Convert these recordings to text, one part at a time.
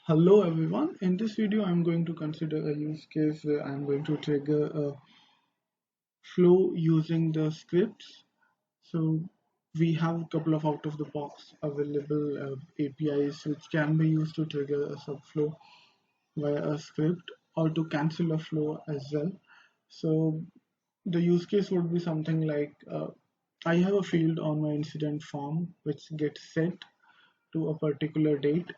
Hello everyone. In this video, I'm going to consider a use case where I'm going to trigger a flow using the scripts. So we have a couple of out-of-the-box available APIs which can be used to trigger a subflow via a script or to cancel a flow as well. So the use case would be something like I have a field on my incident form which gets set to a particular date,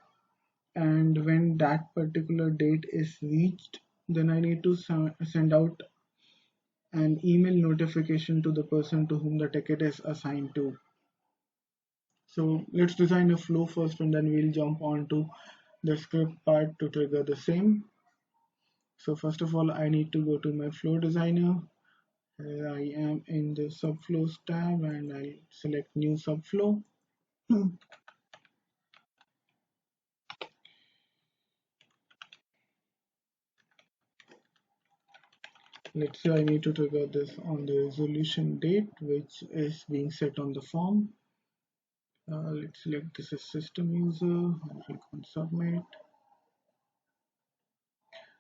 and when that particular date is reached, then I need to send out an email notification to the person to whom the ticket is assigned to. So let's design a flow first, and then we'll jump on to the script part to trigger the same. So first of all, I need to go to my flow designer. Here I am in the subflows tab, and I'll select new subflow. Let's say I need to trigger this on the resolution date, which is being set on the form. Let's select this as system user and click on submit.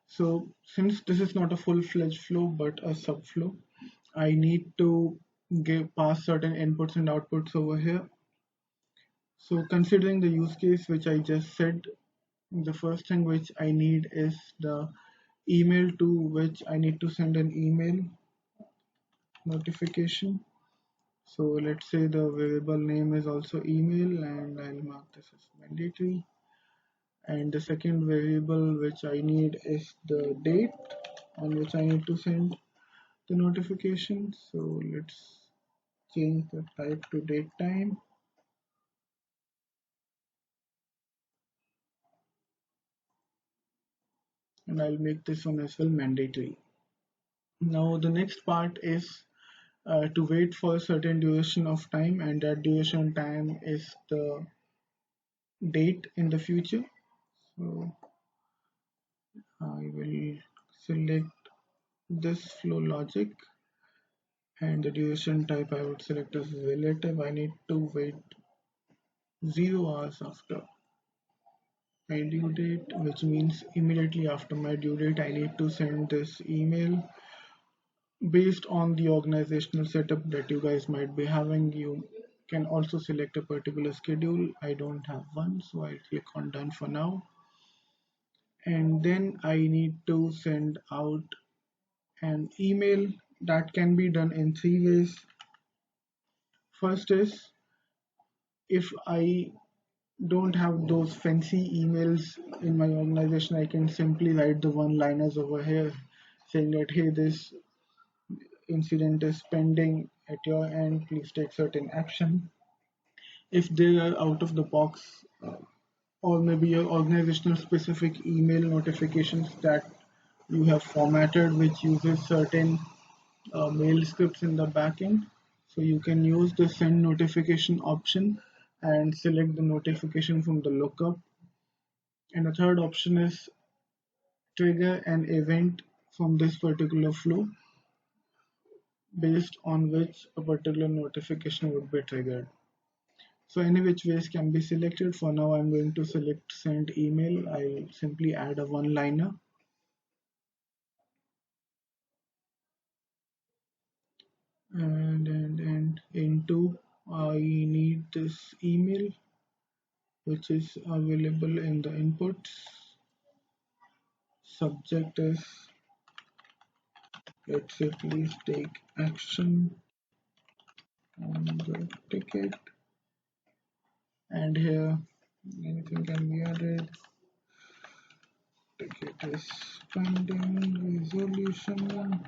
So since this is not a full-fledged flow but a subflow, I need to pass certain inputs and outputs over here. So considering the use case which I just said, the first thing which I need is the email to which I need to send an email notification. So let's say the variable name is also email, and I'll mark this as mandatory. And the second variable which I need is the date on which I need to send the notification. So let's change the type to date time, and I'll make this one as well mandatory. Now the next part is to wait for a certain duration of time, and that duration time is the date in the future. So I will select this flow logic, and the duration type I would select as relative. I need to wait 0 hours after my due date, which means immediately after my due date I need to send this email. Based on the organizational setup that you guys might be having, you can also select a particular schedule. I don't have one, so I'll click on done for now, and then I need to send out an email. That can be done in three ways. First is, if I don't have those fancy emails in my organization, I can simply write the one liners over here saying that, hey, this incident is pending at your end, please take certain action. If they are out of the box, or maybe your organizational specific email notifications that you have formatted, which uses certain mail scripts in the backend, so you can use the send notification option and select the notification from the lookup. And the third option is trigger an event from this particular flow based on which a particular notification would be triggered. So any which ways can be selected. For now, I'm going to select send email. I'll simply add a one-liner. And into I need this email which is available in the inputs. Subject is, let's say, please take action on the ticket, and here anything can be added. Ticket is pending resolution.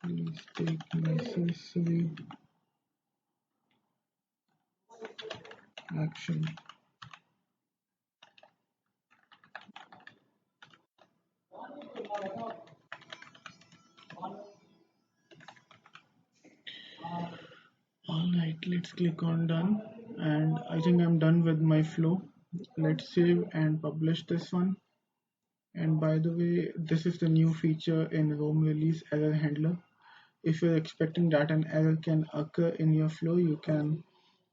Please take necessary action. Alright, let's click on done, and I think I'm done with my flow. Let's save and publish this one. And by the way, this is the new feature in Rome release, error handler. If you're expecting that an error can occur in your flow, you can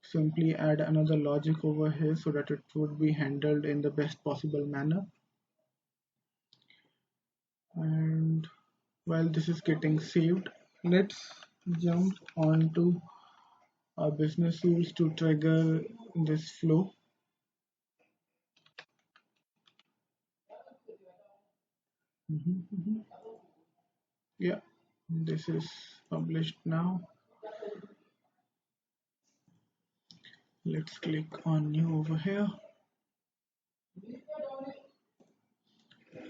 simply add another logic over here so that it would be handled in the best possible manner. And while this is getting saved, let's jump on to our business rules to trigger this flow. Mhm. Yeah, this is published now. Let's click on new over here.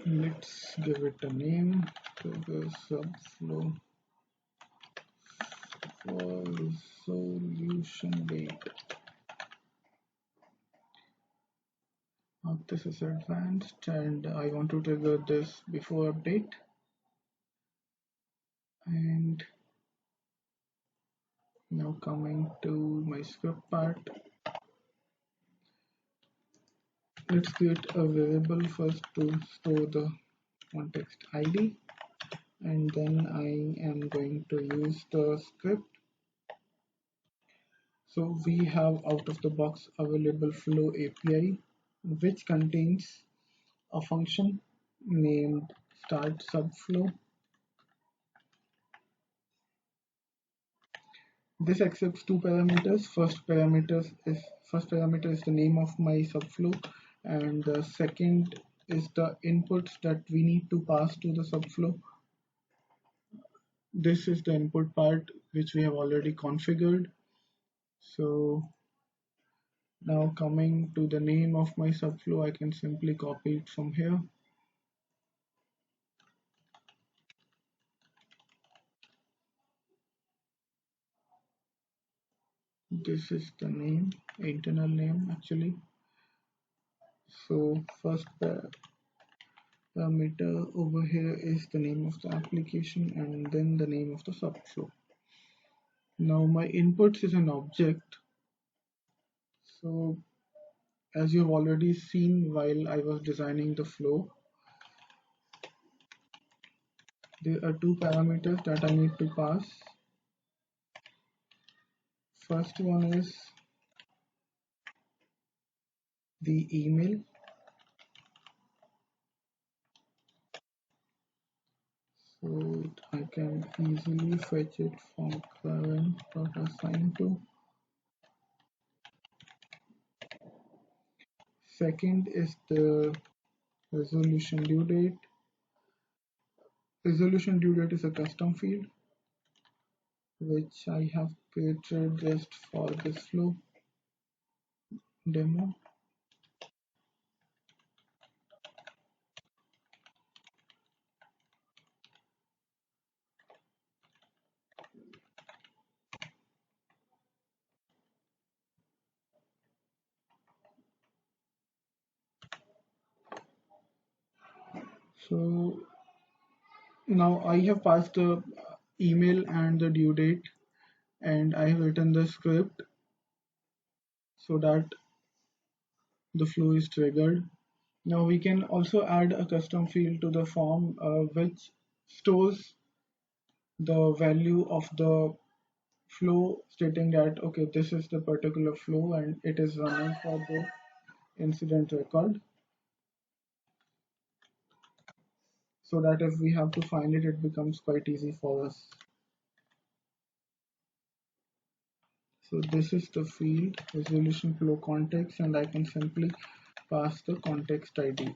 Let's give it a name, trigger subflow for solution date. This is advanced and I want to trigger this before update. And now coming to my script part, let's create a variable first to store the context ID, and then I am going to use the script. So we have out of the box available Flow API, which contains a function named start subflow. This accepts two parameters. First parameter is the name of my subflow, and the second is the inputs that we need to pass to the subflow. This is the input part which we have already configured. So now coming to the name of my subflow, I can simply copy it from here. This is the name, internal name actually. So first parameter over here is the name of the application and then the name of the subflow. Now my inputs is an object. So as you've already seen while I was designing the flow, there are two parameters that I need to pass. First one is the email. So I can easily fetch it from current.assign to. Second is the resolution due date. Resolution due date is a custom field which I have created just for this flow demo. So now I have passed the email and the due date, and I have written the script so that the flow is triggered. Now we can also add a custom field to the form which stores the value of the flow, stating that okay, this is the particular flow and it is running for the incident record, so that if we have to find it, it becomes quite easy for us. So this is the field resolution flow context, and I can simply pass the context ID.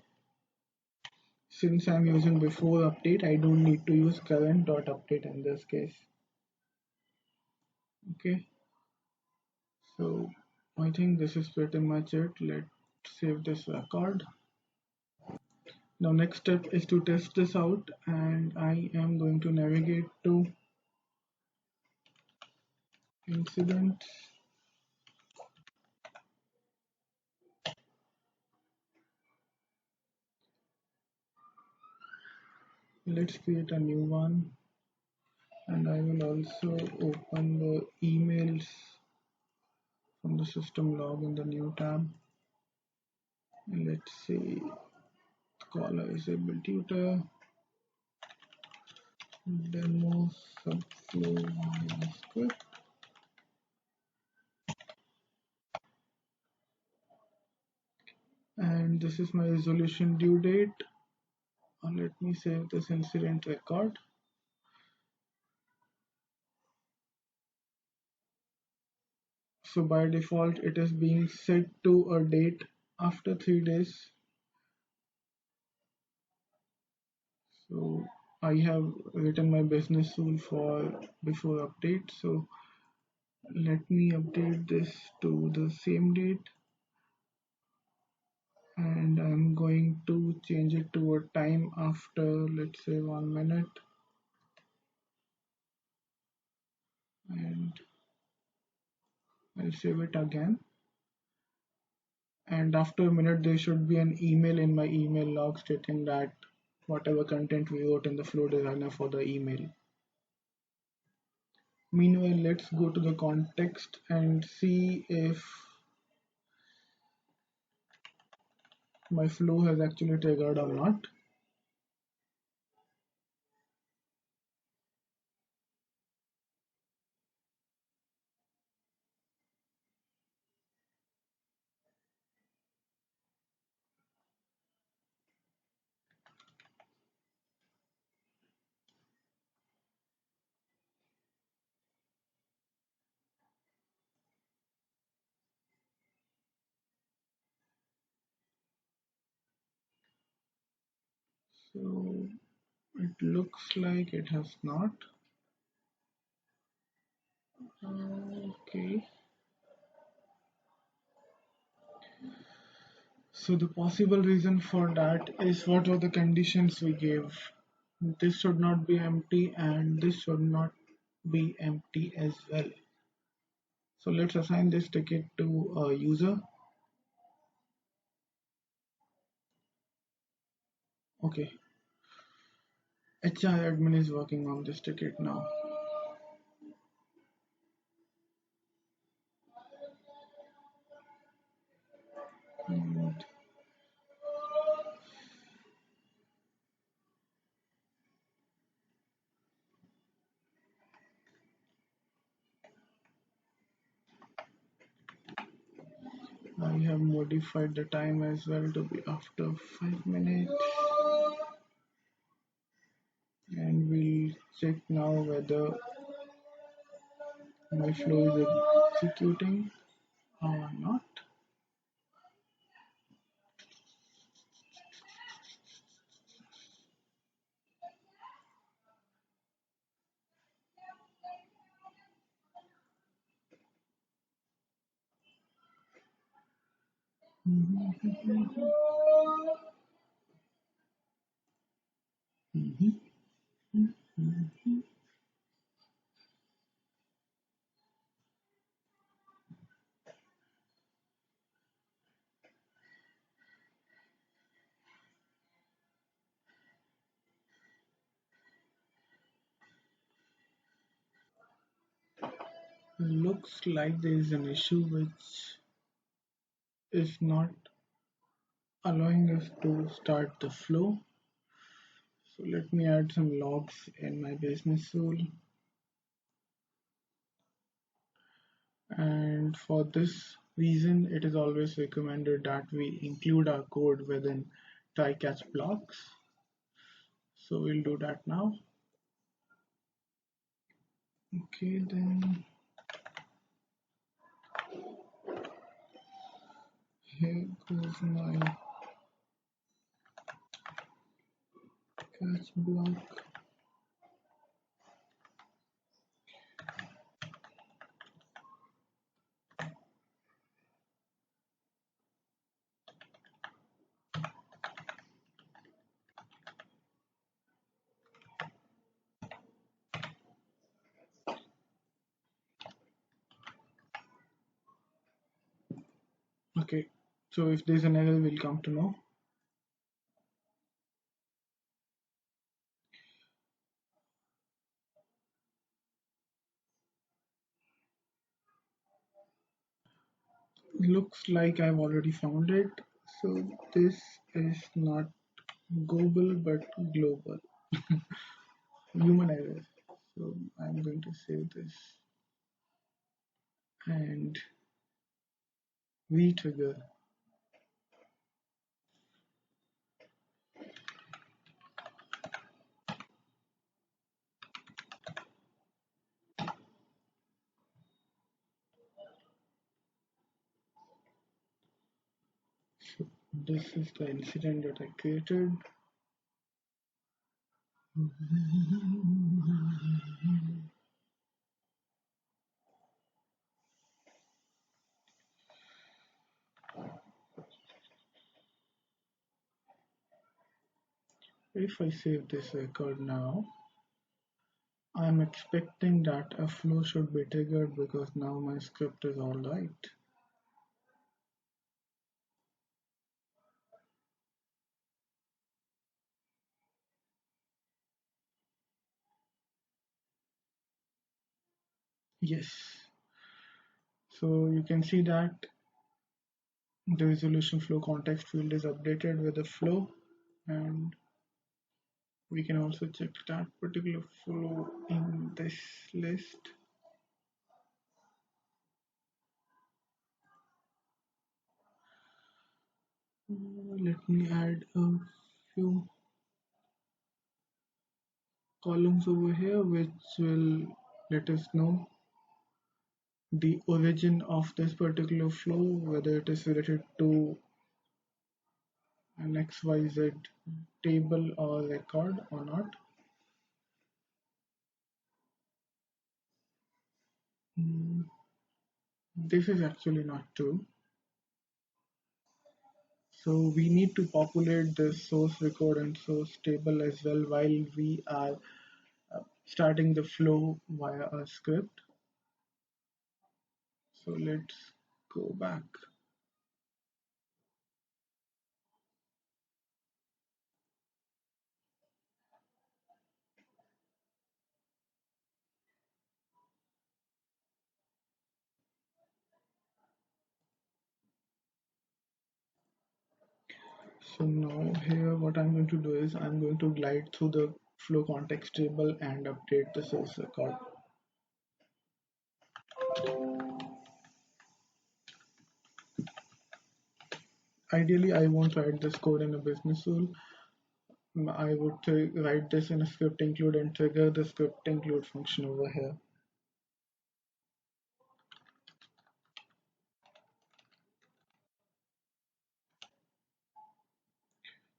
Since I'm using before update, I don't need to use current.update in this case. Okay, so I think this is pretty much it. Let's save this record. Now next step is to test this out, and I am going to navigate to incidents. Let's create a new one, and I will also open the emails from the system log in the new tab. Let's say caller is able tutor demo subflow script. and this is my resolution due date. Let me save this incident record. So by default it is being set to a date after 3 days. So I have written my business rule for before update. So let me update this to the same date, and I'm going to change it to a time after, let's say, 1 minute, and I'll save it again. And after a minute there should be an email in my email log stating that whatever content we wrote in the flow designer for the email. Meanwhile, let's go to the context and see if my flow has actually triggered or not. So it looks like it has not. Okay. So the possible reason for that is what were the conditions we gave. This should not be empty and this should not be empty as well. So let's assign this ticket to a user. Okay. HR admin is working on this ticket now. And I have modified the time as well to be after 5 minutes. And we'll check now whether my flow is executing or not. Looks like there is an issue which is not allowing us to start the flow. So let me add some logs in my business rule. And for this reason, it is always recommended that we include our code within try-catch blocks. So we'll do that now. Okay, then here goes my catch block. Okay, so if there's an error, we'll come to know. Looks like I've already found it. So this is not global but global. Human error. So I'm going to save this and retrigger. This is the incident that I created. If I save this record now, I'm expecting that a flow should be triggered because now my script is all right. Yes. So you can see that the resolution flow context field is updated with the flow, and we can also check that particular flow in this list. Let me add a few columns over here which will let us know the origin of this particular flow, whether it is related to an XYZ table or record or not. This is actually not true. So we need to populate the source record and source table as well while we are starting the flow via a script. So let's go back. So now here what I'm going to do is I'm going to glide through the flow context table and update the source record. Ideally, I won't write this code in a business rule. I would write this in a script include and trigger the script include function over here.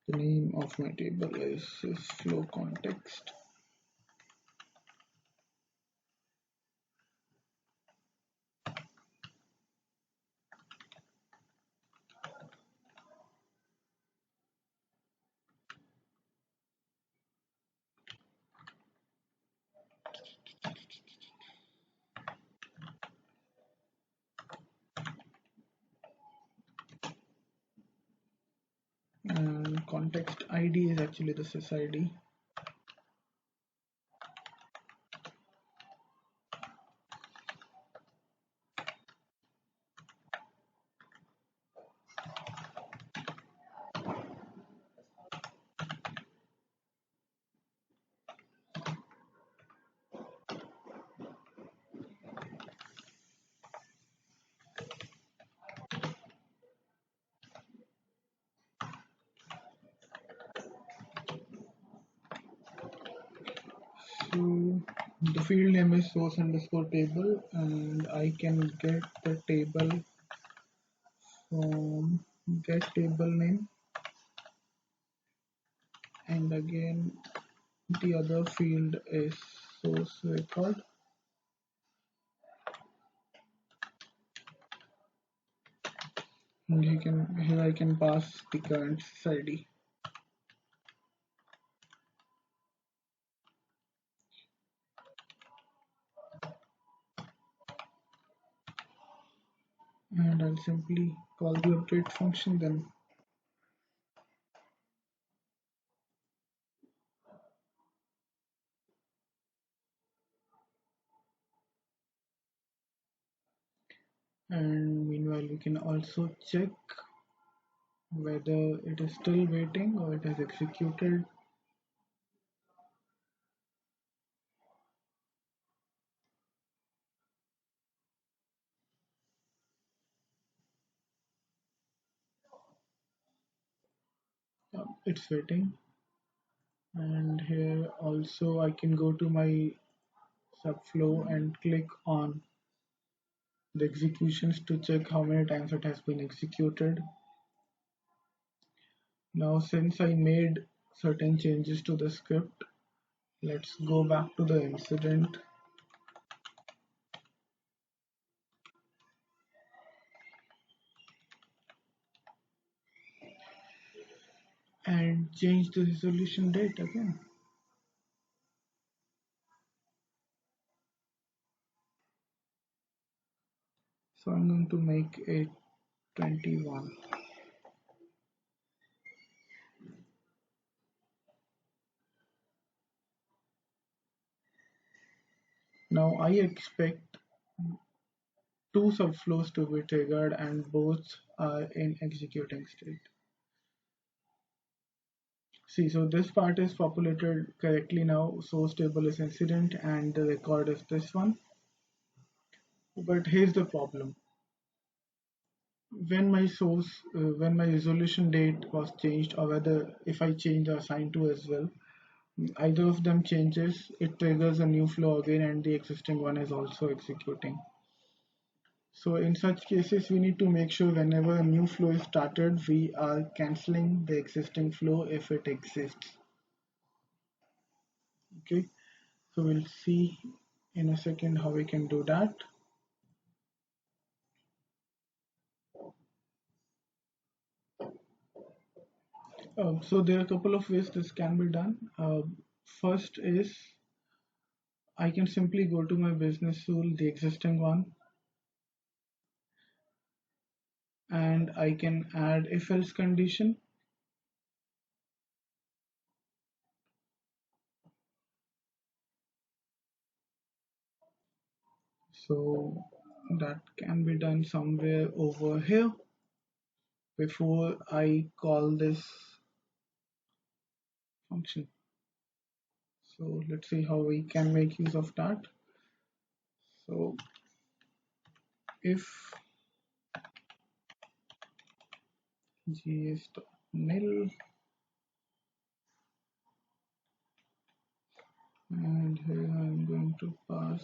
The name of my table is flow context. And context ID is actually the sysID. So the field name is source underscore table, and I can get the table from get table name, and again the other field is source record. And here I can pass the current sysID. And I'll simply call the update function then. And meanwhile, we can also check whether it is still waiting or it has executed. It's waiting. And here also I can go to my subflow and click on the executions to check how many times it has been executed. Now, since I made certain changes to the script, let's go back to the incident and change the resolution date again. So I'm going to make it 21. Now I expect two subflows to be triggered and both are in executing state. See, so this part is populated correctly now. Source table is incident and the record is this one. But here's the problem. When my resolution date was changed, or whether if I change the assign to as well, either of them changes, it triggers a new flow again and the existing one is also executing. So in such cases, we need to make sure whenever a new flow is started, we are canceling the existing flow if it exists. Okay, so we'll see in a second how we can do that. So there are a couple of ways this can be done. First is I can simply go to my business tool, the existing one, and I can add if else condition. So that can be done somewhere over here before I call this function. So let's see how we can make use of that. So if gs.nil, and here I'm going to pass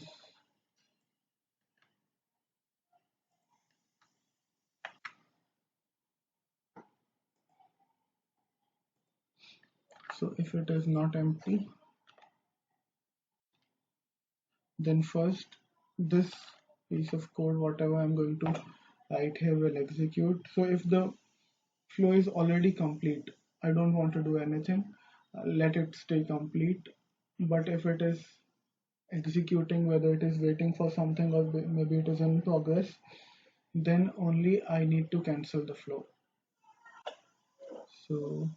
so if it is not empty, then first this piece of code, whatever I'm going to write here, will execute. So if the flow is already complete, I don't want to do anything, let it stay complete. But if it is executing, whether it is waiting for something or maybe it is in progress, then only I need to cancel the flow. So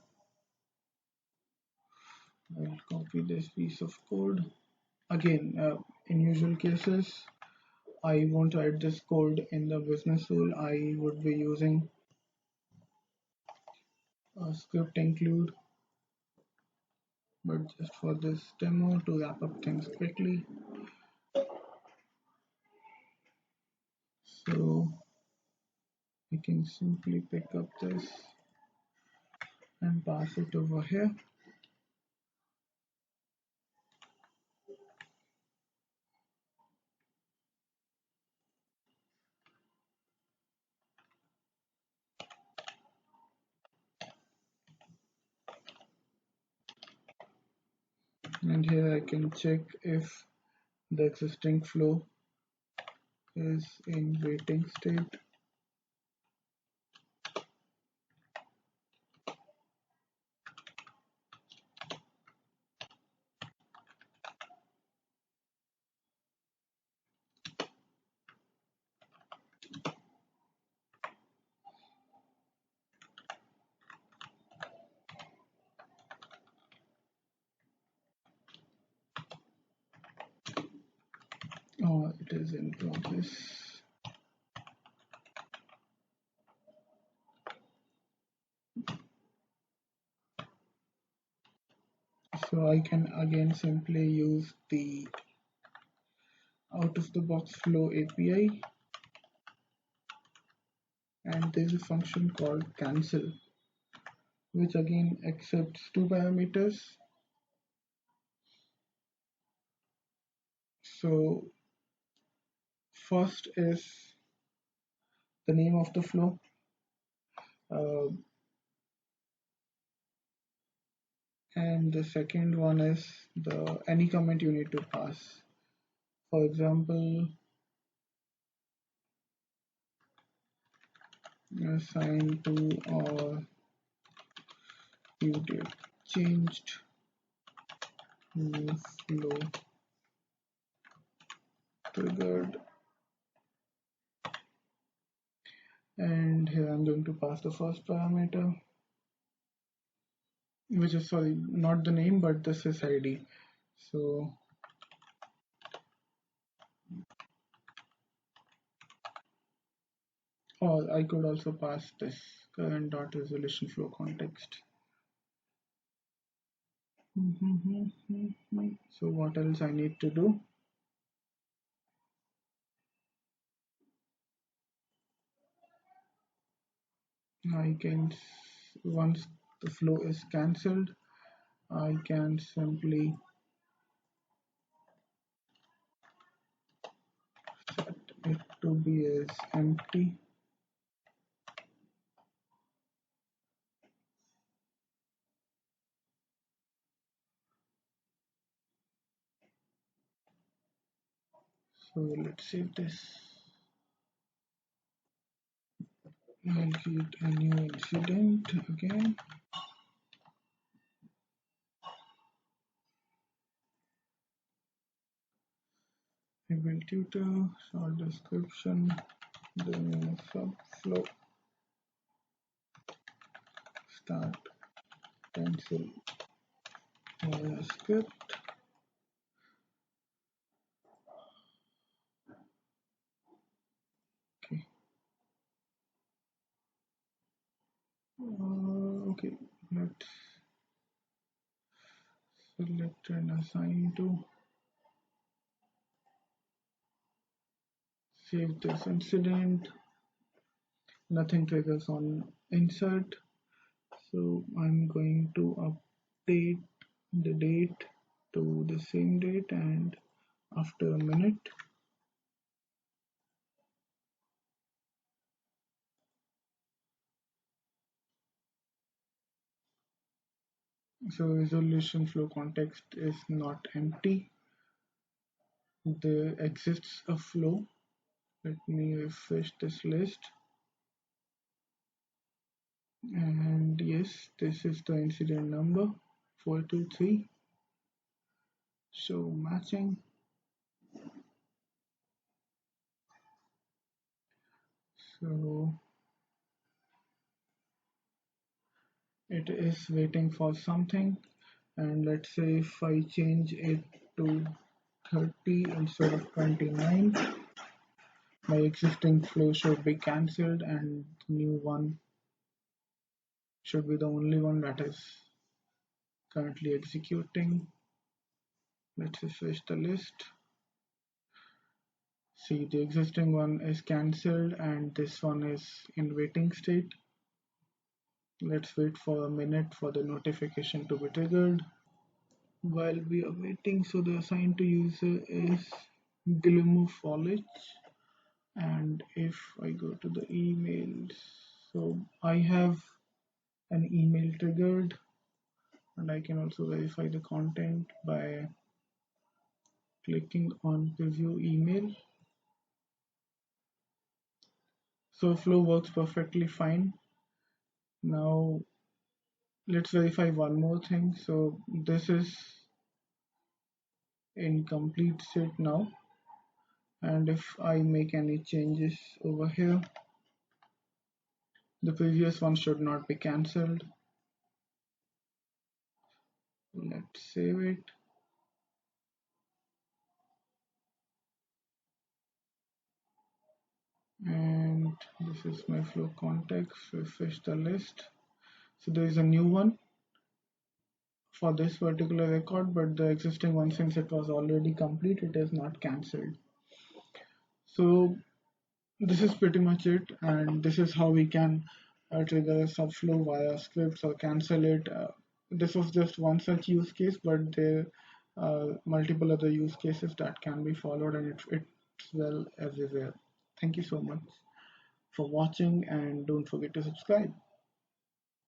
I'll copy this piece of code. Again, in usual cases, I won't write this code in the business tool. I would be using a script include, but just for this demo to wrap up things quickly. So we can simply pick up this and pass it over here. And here I can check if the existing flow is in waiting state. Oh, it is in progress. So I can again simply use the out of the box flow API, and there's a function called cancel, which again accepts two parameters. So first is the name of the flow. Uh, And the second one is the any comment you need to pass. For example, assign to or you did changed new flow triggered, and here I'm going to pass the first parameter, which is, sorry, not the name but the sys ID. So or I could also pass this current dot resolution flow context. So what else I need to do? I can, once the flow is cancelled, I can simply set it to be as empty. So let's save this. I'll create a new incident again. Event tutor, short description, then subflow, start, cancel via script. Okay. Okay, let's select and assign to. Save this incident. Nothing triggers on insert. So I'm going to update the date to the same date and after a minute. So resolution flow context is not empty. There exists a flow. Let me refresh this list. And yes, this is the incident number 423. So matching. So it is waiting for something, and let's say if I change it to 30 instead of 29, my existing flow should be cancelled and the new one should be the only one that is currently executing. Let's refresh the list. See, the existing one is cancelled and this one is in waiting state. Let's wait for a minute for the notification to be triggered. While we are waiting, so the assigned to user is Guillermo Folic, and if I go to the emails, so I have an email triggered, and I can also verify the content by clicking on preview email. So flow works perfectly fine. Now let's verify one more thing. So this is in complete state now, and if I make any changes over here, the previous one should not be cancelled. Let's save it. And this is my flow context. Refresh the list. So there is a new one for this particular record, but the existing one, since it was already complete, it is not cancelled. So this is pretty much it, and this is how we can trigger a subflow via scripts or cancel it. This was just one such use case, but there are multiple other use cases that can be followed, and it's well everywhere. Thank you so much for watching, and don't forget to subscribe.